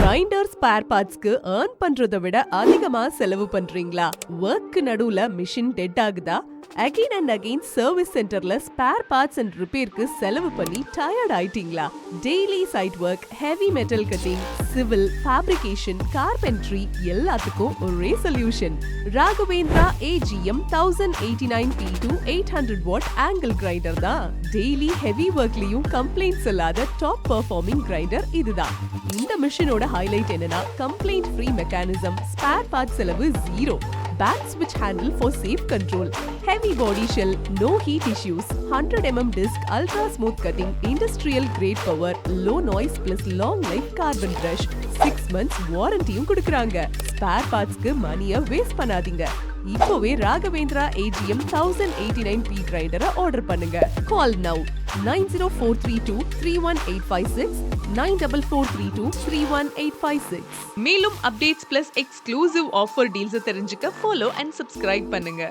Grinder spare பார்ட்ஸ்க்கு earn பண்றதை விட அதிகமா செலவு பண்றீங்களா? ஒர்க்கு நடுவுல மிஷின் டெட் ஆகுதா? அகைன் அண்ட் அகைன் சர்வீஸ் சென்டர்ல ஸ்பேர் பார்ட்ஸ் அண்ட் ரிப்பேருக்கு செலவு பண்ணி டயர்ட் ஆயிட்டீங்களா? Daily site work, heavy metal cutting, civil, fabrication, carpentry எல்லாத்துக்கும் ஒரே solution. Raghavendra AGM1089P to 800 watt angle grinder தான். டெய்லி ஹெவி ஒர்க்லயும் கம்ப்ளைண்ட்ஸ் இல்லாத டாப் பெர்ஃபார்மிங் கிரைண்டர் இதுதான். இந்த மிஷினோட ஹைலைட் என்னன்னா complaint free mechanism, spare part செலவு zero, back switch handle for safe control, heavy body shell, no heat issues, 100 mm disc, ultra smooth cutting, industrial grade power, low noise plus long life carbon brush, 6 months warranty குடுக்குறாங்க. Spare பார்ட்ஸ்க்கு மணியை waste பண்ணாதீங்க. இப்போவே Raghavendra AGM1089P கிரைண்டரை order பண்ணுங்க. கால் now 9043231856 9443231856. மேலும் updates plus exclusive offer deals தெரிஞ்சுக்க follow and subscribe பண்ணுங்க.